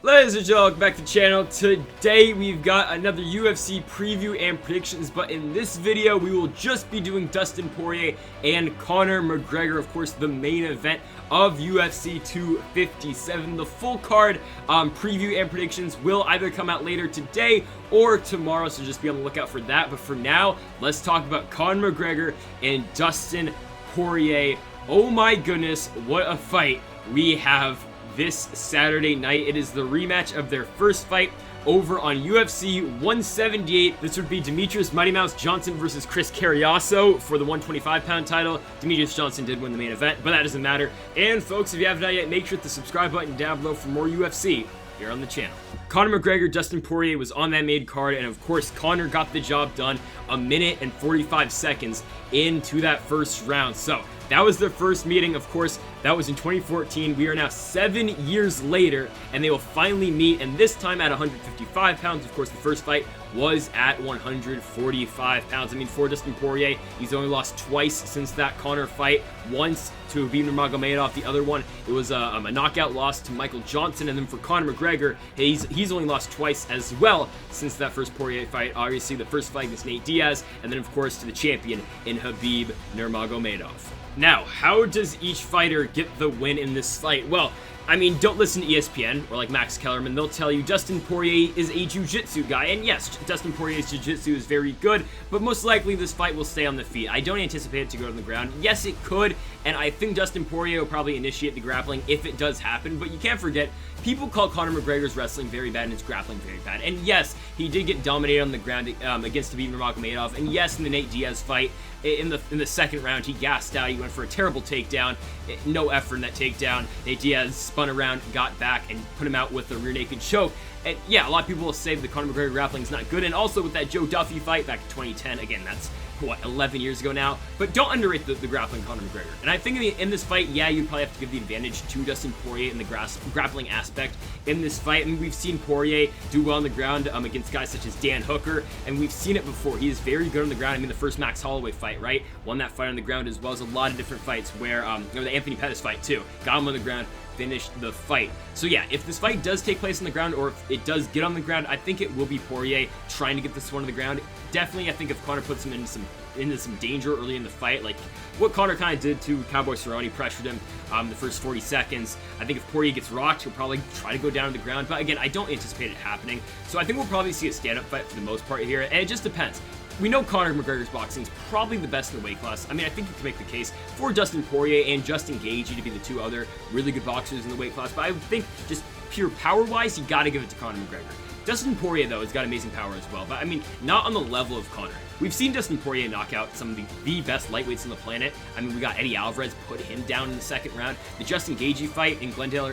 Ladies and gentlemen, welcome back to the channel. Today we've got another UFC preview and predictions, but in this video we will just be doing Dustin Poirier and Conor McGregor, of course the main event of UFC 257. The full card preview and predictions will either come out later today or tomorrow, so just be on the lookout for that. But for now, let's talk about Conor McGregor and Dustin Poirier. Oh my goodness, what a fight we have this Saturday night. It is the rematch of their first fight over on UFC 178. This would be Demetrious Mighty Mouse Johnson versus Chris Carriasso for the 125-pound title. Demetrious Johnson did win the main event, but that doesn't matter. And folks, if you have not yet, make sure to hit the subscribe button down below for more UFC here on the channel. Conor McGregor, Dustin Poirier was on that main card, and of course Conor got the job done a minute and 45 seconds into that first round. So that was their first meeting. Of course, that was in 2014. We are now 7 years later, and they will finally meet, and this time at 155 pounds. Of course, the first fight was at 145 pounds. I mean, for Dustin Poirier, he's only lost twice since that Conor fight. Once to Khabib Nurmagomedov. The other one, it was a knockout loss to Michael Johnson. And then for Conor McGregor, he's only lost twice as well since that first Poirier fight. Obviously, the first fight against Nate Diaz, and then, of course, to the champion in Khabib Nurmagomedov. Now, how does each fighter get the win in this fight? Well, I mean, don't listen to ESPN or like Max Kellerman. They'll tell you Dustin Poirier is a jiu-jitsu guy. And yes, Dustin Poirier's jiu-jitsu is very good, but most likely this fight will stay on the feet. I don't anticipate it to go to the ground. Yes, it could, and I think Dustin Poirier will probably initiate the grappling if it does happen, but you can't forget, people call Conor McGregor's wrestling very bad and his grappling very bad. And yes, he did get dominated on the ground against Khabib Nurmagomedov. And yes, in the Nate Diaz fight, in the second round, he gassed out. He went for a terrible takedown. No effort in that takedown. Nate Diaz spun around, got back, and put him out with a rear naked choke. And yeah, a lot of people will say the Conor McGregor grappling is not good. And also with that Joe Duffy fight back in 2010, again, that's what, 11 years ago now. But don't underrate the grappling Conor McGregor. And I think in this fight, yeah, you'd probably have to give the advantage to Dustin Poirier in the grappling aspect in this fight. I mean, we've seen Poirier do well on the ground against guys such as Dan Hooker, and we've seen it before. He is very good on the ground. I mean, the first Max Holloway fight, right? Won that fight on the ground, as well as a lot of different fights where, the Anthony Pettis fight too. Got him on the ground, finished the fight. So yeah, if this fight does take place on the ground, or if it does get on the ground, I think it will be Poirier trying to get this one on the ground. Definitely, I think if Conor puts him into some danger early in the fight, like what Conor kind of did to Cowboy Cerrone, pressured him the first 40 seconds. I think if Poirier gets rocked, he'll probably try to go down to the ground, but again, I don't anticipate it happening. So I think we'll probably see a stand-up fight for the most part here, and it just depends. We know Conor McGregor's boxing is probably the best in the weight class. I mean, I think you can make the case for Dustin Poirier and Justin Gaethje to be the two other really good boxers in the weight class, but I would think just pure power-wise, you gotta give it to Conor McGregor. Dustin Poirier, though, has got amazing power as well, but I mean, not on the level of Conor. We've seen Dustin Poirier knock out some of the best lightweights on the planet. I mean, we got Eddie Alvarez put him down in the second round. The Justin Gaethje fight in Glendale,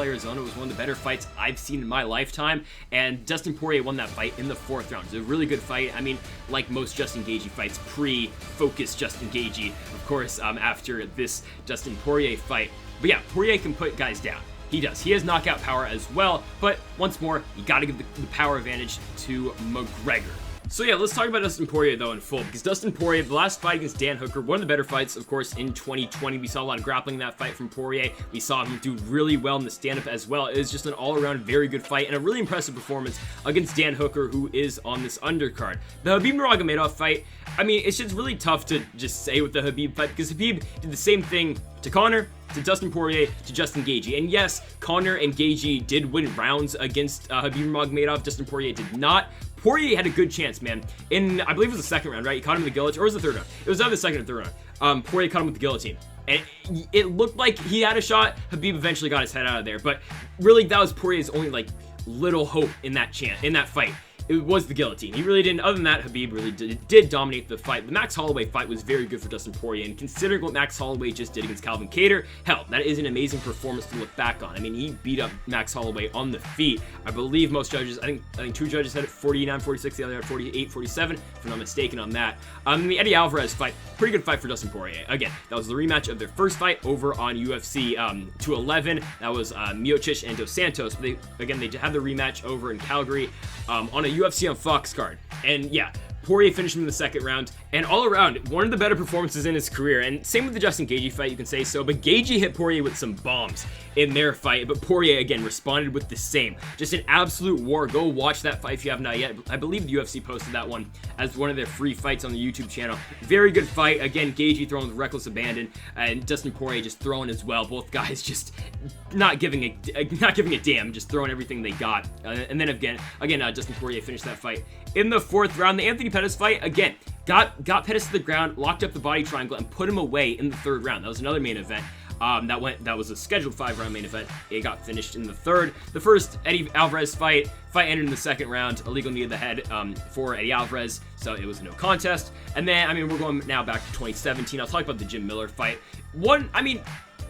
Arizona was one of the better fights I've seen in my lifetime, and Dustin Poirier won that fight in the fourth round. It was a really good fight. I mean, like most Justin Gaethje fights, pre-focused Justin Gaethje, of course, after this Dustin Poirier fight. But yeah, Poirier can put guys down. He does. He has knockout power as well, but once more, you gotta give the power advantage to McGregor. So yeah, let's talk about Dustin Poirier, though, in full, because Dustin Poirier, the last fight against Dan Hooker, one of the better fights, of course, in 2020. We saw a lot of grappling in that fight from Poirier. We saw him do really well in the stand-up as well. It was just an all-around very good fight and a really impressive performance against Dan Hooker, who is on this undercard. The Khabib Nurmagomedov fight, I mean, it's just really tough to just say with the Khabib fight, because Khabib did the same thing to Conor, to Dustin Poirier, to Justin Gaethje. And yes, Conor and Gaethje did win rounds against Khabib Nurmagomedov. Dustin Poirier did not. Poirier had a good chance, man. I believe it was the second round, right? He caught him with the guillotine, or was it the third round? It was either the second or third round. Poirier caught him with the guillotine. And it looked like he had a shot. Khabib eventually got his head out of there. But really, that was Poirier's only, like, little hope in that fight. It was the guillotine. He really didn't. Other than that, Khabib really did dominate the fight. The Max Holloway fight was very good for Dustin Poirier, and considering what Max Holloway just did against Calvin Kattar, hell, that is an amazing performance to look back on. I mean, he beat up Max Holloway on the feet. I believe most judges, I think two judges had it 49-46, the other had 48-47, if I'm not mistaken on that. The Eddie Alvarez fight, pretty good fight for Dustin Poirier. Again, that was the rematch of their first fight over on UFC 211. That was Miocic and Dos Santos. But they had the rematch over in Calgary on a UFC on Fox card. And yeah, Poirier finished him in the second round, and all around, one of the better performances in his career. And same with the Justin Gaethje fight, you can say so, but Gaethje hit Poirier with some bombs in their fight, but Poirier, again, responded with the same. Just an absolute war. Go watch that fight if you have not yet. I believe the UFC posted that one as one of their free fights on the YouTube channel. Very good fight. Again, Gaethje throwing with reckless abandon, and Dustin Poirier just throwing as well. Both guys just not giving a damn, just throwing everything they got. And then again, Dustin Poirier finished that fight in the fourth round. The Anthony Pettis fight, again, got Pettis to the ground, locked up the body triangle, and put him away in the third round. That was another main event. That was a scheduled 5-round main event. It got finished in the third. The first Eddie Alvarez fight ended in the second round. Illegal knee to the head for Eddie Alvarez, so it was a no contest. And then, we're going now back to 2017. I'll talk about the Jim Miller fight.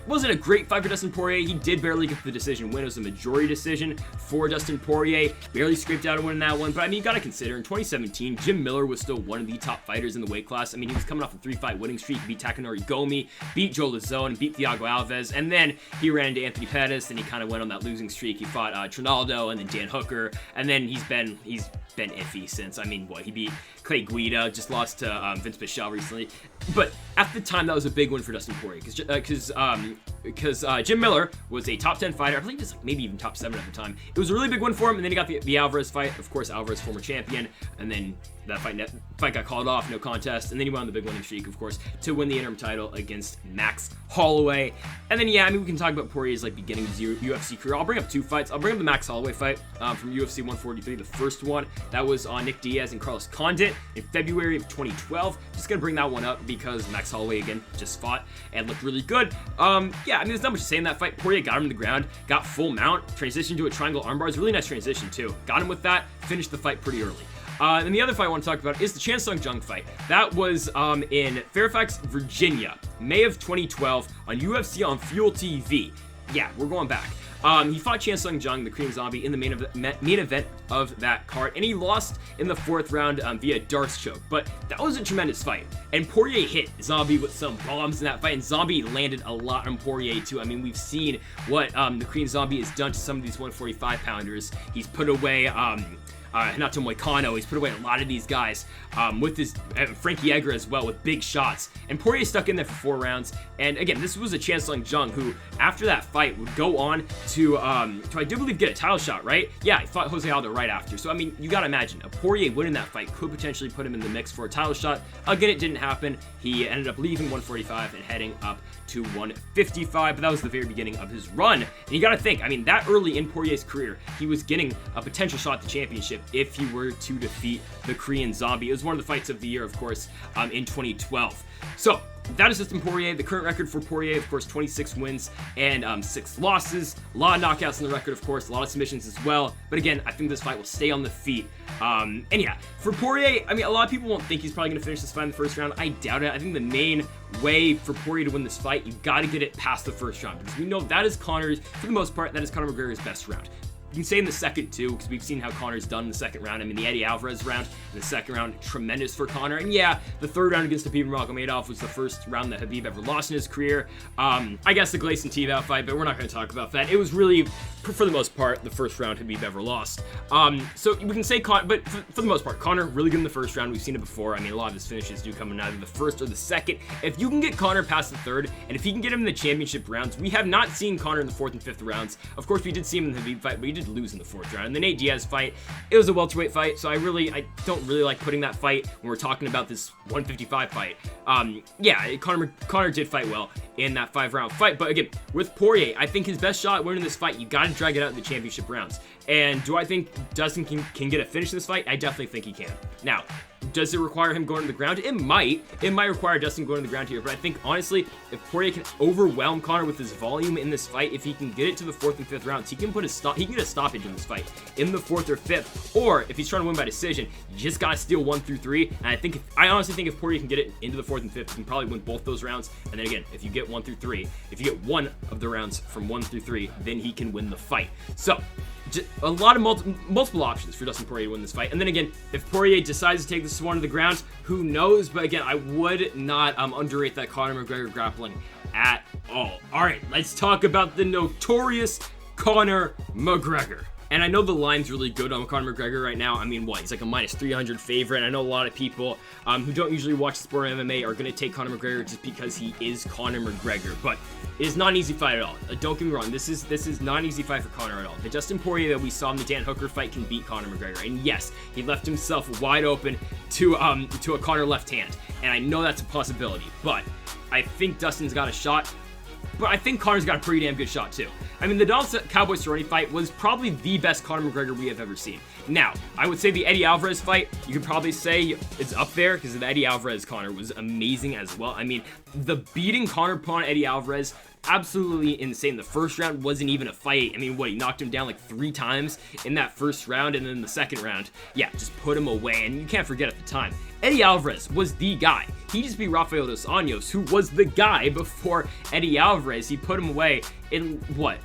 Wasn't a great fight for Dustin Poirier. He did barely get the decision win. It was a majority decision for Dustin Poirier. Barely scraped out a win in that one. But, you got to consider, in 2017, Jim Miller was still one of the top fighters in the weight class. He was coming off a 3-fight winning streak. He beat Takanori Gomi, beat Joe Lazzone, beat Thiago Alves. And then he ran into Anthony Pettis, and he kind of went on that losing streak. He fought Trinaldo and then Dan Hooker. And then he's been iffy since. He beat Clay Guida, just lost to Vince Pichel recently. But at the time, that was a big win for Dustin Poirier because Jim Miller was a top 10 fighter. I believe it's maybe even top 7 at the time. It was a really big win for him, and then he got the Alvarez fight. Of course, Alvarez, former champion, and then that fight got called off, no contest, and then he went on the big winning streak, of course, to win the interim title against Max Holloway. And then, we can talk about Poirier's beginning of his UFC career. I'll bring up 2 fights. I'll bring up the Max Holloway fight from UFC 143, the first one. That was on Nick Diaz and Carlos Condit in February of 2012. Just gonna bring that one up because Max Holloway, again, just fought and looked really good. There's not much to say in that fight. Poirier got him to the ground, got full mount, transitioned to a triangle armbar. It's a really nice transition, too. Got him with that, finished the fight pretty early. And the other fight I want to talk about is the Chan Sung Jung fight. That was in Fairfax, Virginia, May of 2012 on UFC on Fuel TV. Yeah, we're going back. He fought Chan Sung Jung, the Korean Zombie, in the main event of that card, and he lost in the fourth round via Darce choke. But that was a tremendous fight, and Poirier hit Zombie with some bombs in that fight, and Zombie landed a lot on Poirier too. We've seen what the Korean Zombie has done to some of these 145-pounders. He's put away Renato Moicano. He's put away a lot of these guys with his Frankie Edgar as well, with big shots. And Poirier stuck in there for 4 rounds. And again, this was a Chan Sung Jung who, after that fight, would go on to I do believe, get a title shot, right? Yeah, he fought Jose Aldo right after. So, you gotta imagine, a Poirier winning that fight could potentially put him in the mix for a title shot. Again, it didn't happen. He ended up leaving 145 and heading up to 155, but that was the very beginning of his run. And you gotta think, that early in Poirier's career, he was getting a potential shot at the championship if he were to defeat the Korean Zombie. It was one of the fights of the year, of course, in 2012. So, that is Dustin Poirier. The current record for Poirier, of course, 26 wins and 6 losses. A lot of knockouts in the record, of course. A lot of submissions as well. But again, I think this fight will stay on the feet. And yeah, for Poirier, a lot of people won't think he's probably going to finish this fight in the first round. I doubt it. I think the main way for Poirier to win this fight, you've got to get it past the first round. Because we know that is Conor's, for the most part, that is Conor McGregor's best round. You can say in the second, too, because we've seen how Conor's done in the second round. The Eddie Alvarez round in the second round, tremendous for Conor. And yeah, the third round against Habib Nurmagomedov was the first round that Habib ever lost in his career. I guess the Gleison Tibau fight, but we're not going to talk about that. It was really, for the most part, the first round Habib ever lost. So we can say, but for the most part, Conor really good in the first round. We've seen it before. A lot of his finishes do come in either the first or the second. If you can get Conor past the third, and if he can get him in the championship rounds, we have not seen Conor in the fourth and fifth rounds. Of course, we did see him in the Habib fight, but he did lose in the fourth round. And the Nate Diaz fight, it was a welterweight fight, so I don't really like putting that fight when we're talking about this 155 fight. Yeah, Conor did fight well in that 5-round fight, but again, with Poirier, I think his best shot at winning this fight, you gotta drag it out in the championship rounds. And do I think Dustin can get a finish in this fight? I definitely think he can. Now, does it require him going to the ground? It might require Dustin going to the ground here, but I think, honestly, if Poirier can overwhelm Conor with his volume in this fight, if he can get it to the 4th and 5th rounds, he can get a stoppage in this fight in the 4th or 5th, or if he's trying to win by decision, you just gotta steal 1 through 3, and I honestly think if Poirier can get it into the 4th and 5th, he can probably win both those rounds, and then again, if you get 1 through 3, if you get one of the rounds from 1 through 3, then he can win the fight. So, a lot of multiple options for Dustin Poirier to win this fight. And then again, if Poirier decides to take this one to the ground, who knows? But again, I would not underrate that Conor McGregor grappling at all. All right, let's talk about the notorious Conor McGregor. And I know the line's really good on Conor McGregor right now. I mean, what? He's like a minus 300 favorite. I know a lot of people who don't usually watch the sport of MMA are going to take Conor McGregor just because he is Conor McGregor. But it is not an easy fight at all. Don't get me wrong. This is not an easy fight for Conor at all. The Dustin Poirier that we saw in the Dan Hooker fight can beat Conor McGregor. And yes, he left himself wide open to a Conor left hand. And I know that's a possibility. But I think Dustin's got a shot. But I think Conor's got a pretty damn good shot too. I mean, the Donald Cowboy Cerrone fight was probably the best Conor McGregor we have ever seen. Now, I would say the Eddie Alvarez fight, you could probably say it's up there because the Eddie Alvarez Conor was amazing as well. I mean, the beating Conor put on Eddie Alvarez, absolutely insane. The first round wasn't even a fight. I mean, what, he knocked him down like 3 times in that first round, and then the second round, yeah, just put him away. And you can't forget at the time, Eddie Alvarez was the guy. He just beat Rafael dos Anjos, who was the guy before Eddie Alvarez. He put him away in, what,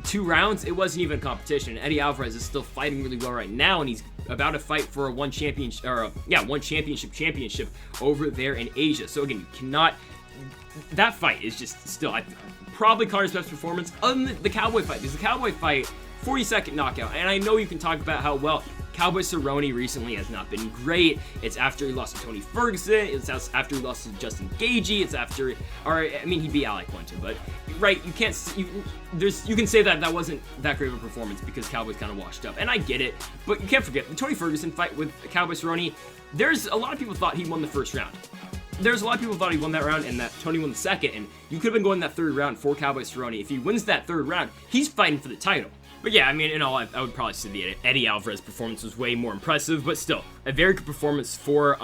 2 rounds? It wasn't even a competition. Eddie Alvarez is still fighting really well right now, and he's about to fight for a one championship over there in Asia. So again, you cannot. That fight is just still probably Conor's best performance other than the Cowboy fight, because the Cowboy fight, 42nd knockout, and I know you can talk about how well Cowboy Cerrone recently has not been great. It's after he lost to Tony Ferguson. It's after he lost to Justin Gaethje. It's after, he beat Alec one too, but right, you can't. You can say that wasn't that great of a performance because Cowboy's kind of washed up, and I get it. But you can't forget the Tony Ferguson fight with Cowboy Cerrone. There's a lot of people thought he won the first round. There's a lot of people thought he won that round and that Tony won the second, and you could have been going that third round for Cowboy Cerrone. If he wins that third round, he's fighting for the title. But yeah, I mean, in all, I would probably say the Eddie Alvarez performance was way more impressive, but still, a very good performance for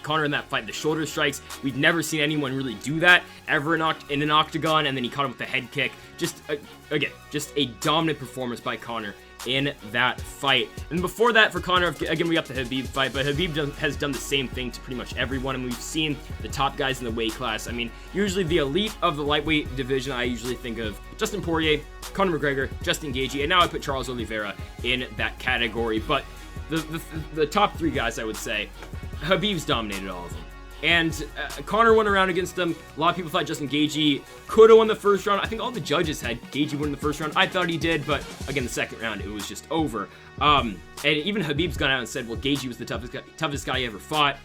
Conor in that fight. The shoulder strikes, we've never seen anyone really do that ever in an octagon, and then he caught him with a head kick. Just, again, just a dominant performance by Conor in that fight. And before that, for Conor, again, we got the Khabib fight, but Khabib has done the same thing to pretty much everyone, and we've seen the top guys in the weight class. I mean, usually the elite of the lightweight division, I usually think of Dustin Poirier, Conor McGregor, Justin Gaethje, and now I put Charles Oliveira in that category. But the top 3 guys, I would say, Khabib's dominated all of them. And Conor won a round against him. A lot of people thought Justin Gaethje could have won the first round. I think all the judges had Gaethje win the first round. I thought he did, but again, the second round, it was just over. And even Khabib's gone out and said, well, Gaethje was the toughest guy he ever fought.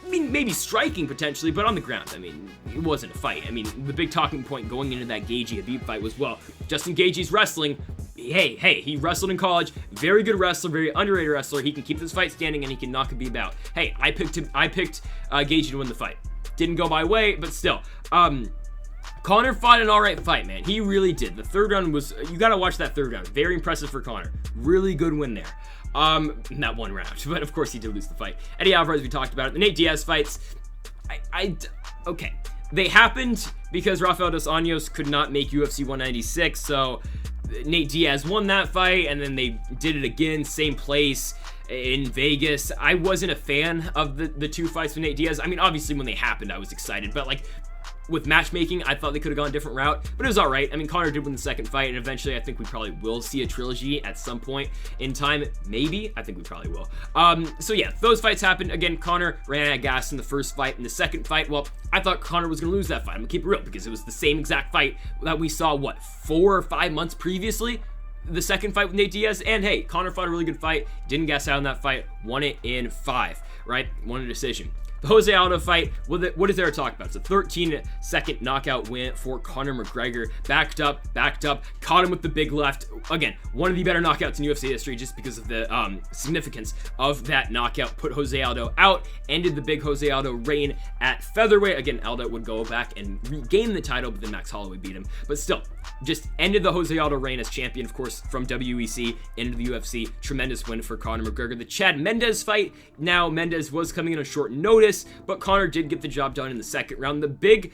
I mean, maybe striking potentially, but on the ground, I mean, it wasn't a fight. I mean, the big talking point going into that Gaethje-Khabib fight was, well, Justin Gaethje's wrestling. Hey, he wrestled in college. Very good wrestler, very underrated wrestler. He can keep this fight standing and he can knock Khabib out. Hey, I picked Gaethje to win the fight. Didn't go my way, but still. Conor fought an alright fight, man. He really did. The third round was, you gotta watch that third round. Very impressive for Conor. Really good win there. Not one round, but of course he did lose the fight. Eddie Alvarez, we talked about it. The Nate Diaz fights, okay. They happened because Rafael dos Anjos could not make UFC 196, so Nate Diaz won that fight, and then they did it again, same place in Vegas. I wasn't a fan of the 2 fights with Nate Diaz. I mean, obviously when they happened, I was excited, but like, with matchmaking, I thought they could have gone a different route, but it was all right. I mean, Conor did win the second fight, and eventually I think we probably will see a trilogy at some point in time. Maybe. I think we probably will. So yeah, those fights happened. Again, Conor ran out of gas in the first fight. In the second fight, well, I thought Conor was going to lose that fight. I'm going to keep it real, because it was the same exact fight that we saw, 4 or 5 months previously? The second fight with Nate Diaz, and hey, Conor fought a really good fight, didn't gas out in that fight, won it in 5, right? Won a decision. The Jose Aldo fight, what is there to talk about? It's a 13-second knockout win for Conor McGregor. Backed up, caught him with the big left. Again, one of the better knockouts in UFC history just because of the significance of that knockout. Put Jose Aldo out, ended the big Jose Aldo reign at featherweight. Again, Aldo would go back and regain the title, but then Max Holloway beat him. But still, just ended the Jose Aldo reign as champion, of course, from WEC into the UFC. Tremendous win for Conor McGregor. The Chad Mendes fight, now Mendes was coming in on short notice, but Conor did get the job done in the second round. The big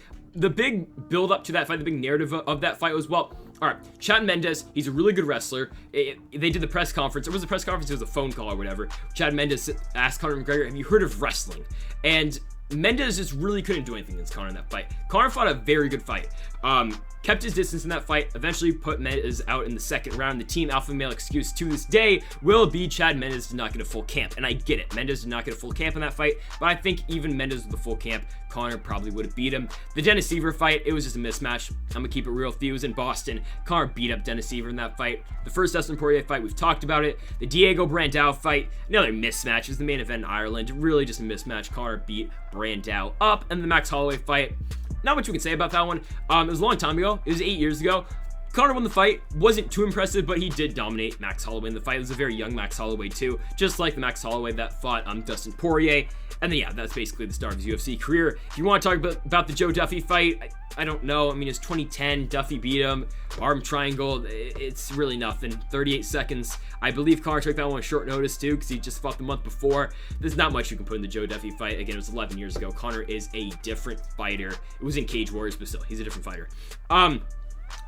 build up to that fight, the big narrative of that fight was, well, all right, Chad Mendes, he's a really good wrestler. They did the press conference. It was a press conference, it was a phone call or whatever. Chad Mendes asked Conor McGregor, have you heard of wrestling? And Mendes just really couldn't do anything against Conor in that fight. Conor fought a very good fight. kept his distance in that fight, eventually put Mendes out in the second round. The team alpha male excuse to this day will be Chad Mendes did not get a full camp, and I get it. Mendes did not get a full camp in that fight, but I think even Mendes with a full camp, Conor probably would have beat him. The Dennis Seaver fight, it was just a mismatch. I'm gonna keep it real with you. It was in Boston. Conor beat up Dennis Seaver in that fight. The first Dustin Poirier fight, we've talked about it. The Diego Brandao fight, another mismatch. It was the main event in Ireland. Really just a mismatch. Conor beat Brandao up. And the Max Holloway fight, not much we can say about that one. It was a long time ago. It was 8 years ago. Conor won the fight. Wasn't too impressive, but he did dominate Max Holloway in the fight. It was a very young Max Holloway too, just like the Max Holloway that fought Dustin Poirier. And then yeah, that's basically the start of his UFC career. If you want to talk about the Joe Duffy fight, I don't know. I mean, it's 2010. Duffy beat him. Arm triangle. It's really nothing. 38 seconds. I believe Conor took that one on short notice too, because he just fought the month before. There's not much you can put in the Joe Duffy fight. Again, it was 11 years ago. Conor is a different fighter. It was in Cage Warriors, but still, he's a different fighter.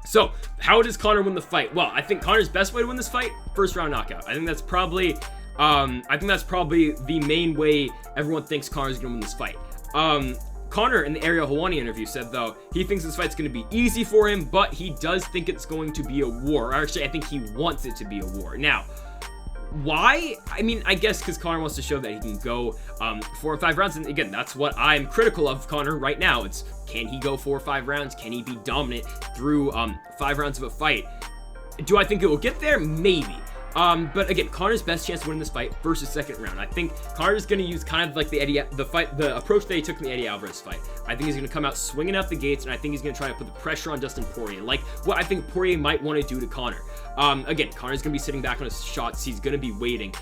So, how does Conor win the fight? Well, I think Conor's best way to win this fight, first round knockout. I think that's probably the main way everyone thinks Conor's gonna win this fight. Conor in the Ariel Helwani interview said though, he thinks this fight's gonna be easy for him, but he does think it's going to be a war. Or actually, I think he wants it to be a war. Now, why? I mean, I guess because Conor wants to show that he can go 4 or 5 rounds. And again, that's what I'm critical of Conor right now. It's, can he go 4 or 5 rounds? Can he be dominant through 5 rounds of a fight? Do I think it will get there? Maybe. But again, Conor's best chance to win this fight versus second round. I think Conor's going to use kind of like the approach that he took in the Eddie Alvarez fight. I think he's going to come out swinging out the gates, and I think he's going to try to put the pressure on Dustin Poirier, like what I think Poirier might want to do to Conor. Again, Conor's going to be sitting back on his shots. He's going to be waiting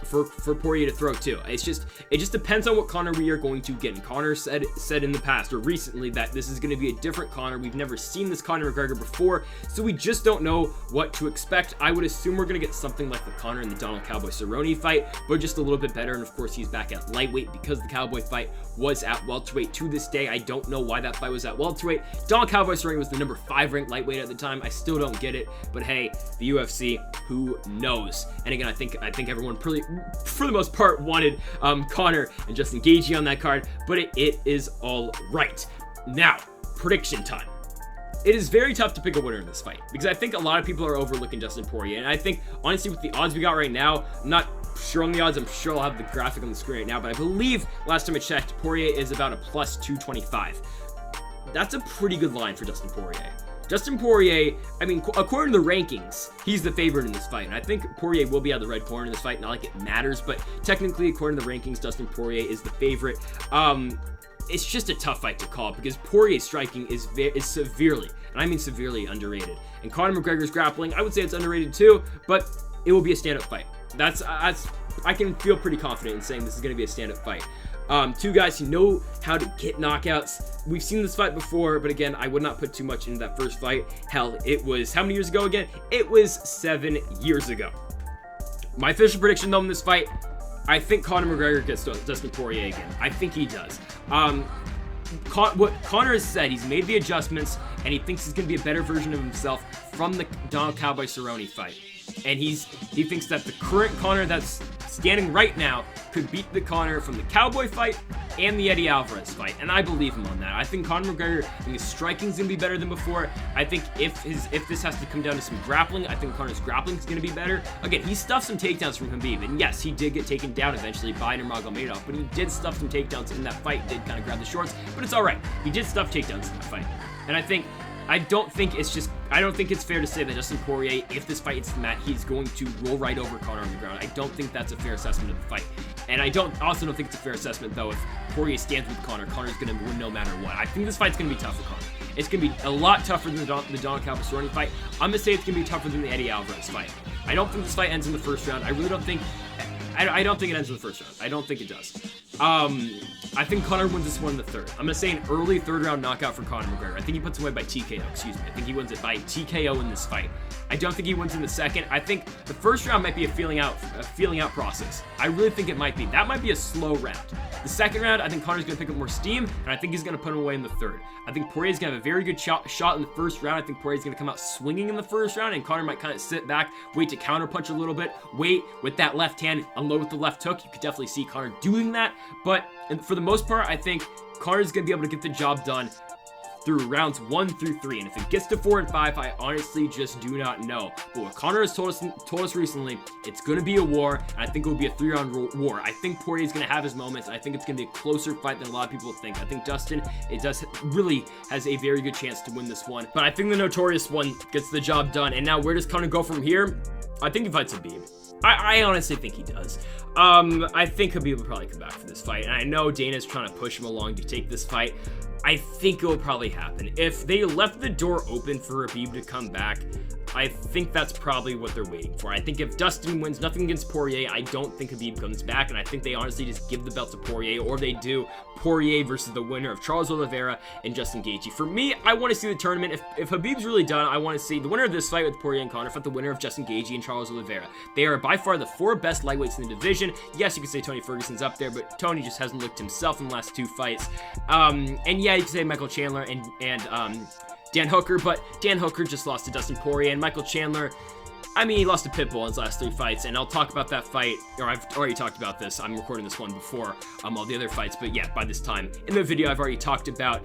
for Poirier to throw too. It just depends on what Conor we are going to get. And Conor said in the past or recently that this is going to be a different Conor. We've never seen this Conor McGregor before, so we just don't know what to expect. I would assume we're going to get something like the Conor and the Donald Cowboy Cerrone fight, but just a little bit better. And of course, he's back at lightweight because the Cowboy fight was at welterweight. To this day, I don't know why that fight was at welterweight. Donald Cowboy Cerrone was the number 5 ranked lightweight at the time. I still don't get it, but hey, the UFC, who knows? And again, I think everyone pretty, for the most part, wanted Conor and Justin Gaethje on that card, but it is all right. Now, prediction time. It is very tough to pick a winner in this fight because I think a lot of people are overlooking Dustin Poirier, and I think honestly with the odds we got right now, I'm not sure on the odds. I'm sure I'll have the graphic on the screen right now, but I believe last time I checked, Poirier is about a plus 225. That's a pretty good line for Dustin Poirier. Dustin Poirier, I mean, according to the rankings, he's the favorite in this fight. And I think Poirier will be out of the red corner in this fight. Not like it matters, but technically, according to the rankings, Dustin Poirier is the favorite. It's just a tough fight to call because Poirier's striking is severely, and I mean severely, underrated. And Conor McGregor's grappling, I would say it's underrated too, but it will be a stand-up fight. I can feel pretty confident in saying this is going to be a stand-up fight. Two guys who know how to get knockouts. We've seen this fight before, but again, I would not put too much into that first fight. Hell, it was how many years ago again? It was 7 years ago. My official prediction though in this fight, I think Conor McGregor gets Dustin Poirier again. I think he does. What Conor has said, he's made the adjustments, and he thinks he's going to be a better version of himself from the Donald Cowboy Cerrone fight. And he thinks that the current Conor that's standing right now could beat the Conor from the Cowboy fight and the Eddie Alvarez fight, and I believe him on that. I think Conor McGregor, his striking's gonna be better than before. I think if this has to come down to some grappling, I think Conor's grappling is gonna be better. Again, he stuffed some takedowns from Khabib, and yes, he did get taken down eventually by Nurmagomedov, but he did stuff some takedowns in that fight. Did kind of grab the shorts, but it's all right. He did stuff takedowns in that fight, and I don't think it's fair to say that Dustin Poirier, if this fight hits the mat, he's going to roll right over Conor on the ground. I don't think that's a fair assessment of the fight. And I also don't think it's a fair assessment, though, if Poirier stands with Conor, Conor's going to win no matter what. I think this fight's going to be tough for Conor. It's going to be a lot tougher than the Donald Cowboy Cerrone fight. I'm going to say it's going to be tougher than the Eddie Alvarez fight. I don't think this fight ends in the first round. I don't think it ends in the first round. I don't think it does. I think Conor wins this one in the third. I'm going to say an early third round knockout for Conor McGregor. I think he puts him away by TKO, I think he wins it by TKO in this fight. I don't think he wins in the second. I think the first round might be a feeling out process. I really think it might be. That might be a slow round. The second round, I think Conor's going to pick up more steam, and I think he's going to put him away in the third. I think Poirier's going to have a very good shot in the first round. I think Poirier's going to come out swinging in the first round, and Conor might kind of sit back, wait to counterpunch a little bit, wait with that left hand, unload with the left hook. You could definitely see Conor doing that, but for the most part, I think Conor's going to be able to get the job done through rounds 1 through 3. And if it gets to 4 and 5, I honestly just do not know. But what Conor has told us recently, it's going to be a war, and I think it will be a 3-round war. I think Poirier is going to have his moments, and I think it's going to be a closer fight than a lot of people think. I think Dustin, really has a very good chance to win this one. But I think the Notorious one gets the job done. And now where does Conor go from here? I think he fights Khabib. I honestly think he does. I think Khabib will probably come back for this fight, and I know Dana's trying to push him along to take this fight. I think it will probably happen. If they left the door open for Khabib to come back, I think that's probably what they're waiting for. I think if Dustin wins, nothing against Poirier, I don't think Khabib comes back, and I think they honestly just give the belt to Poirier, or they do Poirier versus the winner of Charles Oliveira and Justin Gaethje. For me, I want to see the tournament. If Khabib's really done, I want to see the winner of this fight with Poirier and Conor fight the winner of Justin Gaethje and Charles Oliveira. They are by far the 4 best lightweights in the division. Yes, you could say Tony Ferguson's up there, but Tony just hasn't looked himself in the last 2 fights. And yeah, you could say Michael Chandler and Dan Hooker, but Dan Hooker just lost to Dustin Poirier, and Michael Chandler, I mean, he lost to Pitbull in his last 3 fights, and I'll talk about that fight, or I've already talked about this. I'm recording this one before all the other fights, but yeah, by this time in the video, I've already talked about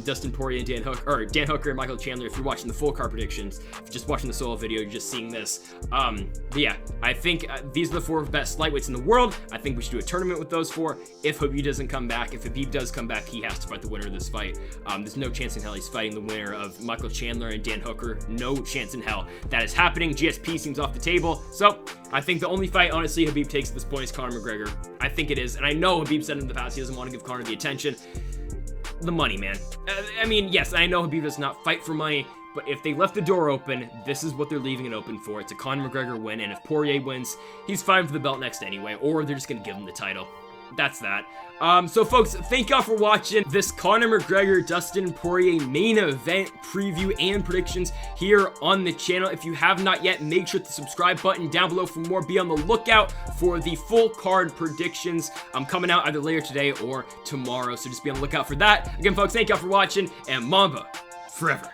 Dustin Poirier and Dan Hooker and Michael Chandler. If you're watching the full card predictions, if you're just watching the solo video, you're just seeing this. But yeah, I think these are the 4 best lightweights in the world. I think we should do a tournament with those 4. If Khabib doesn't come back, if Khabib does come back, he has to fight the winner of this fight. There's no chance in hell he's fighting the winner of Michael Chandler and Dan Hooker. No chance in hell that is happening. GSP seems off the table. So I think the only fight, honestly, Khabib takes at this point is Conor McGregor. I think it is, and I know Khabib said in the past he doesn't want to give Conor the attention. The money, man. I mean, yes, I know Khabib does not fight for money, but if they left the door open, this is what they're leaving it open for. It's a Conor McGregor win, and if Poirier wins, he's fine for the belt next anyway, or they're just going to give him the title. That's that. So folks, thank y'all for watching this Conor McGregor Dustin Poirier main event preview and predictions here on the channel. If you have not yet, make sure to subscribe button down below for more. Be on the lookout for the full card predictions. I'm coming out either later today or tomorrow, so just be on the lookout for that. Again, folks, thank y'all for watching, and Mamba forever.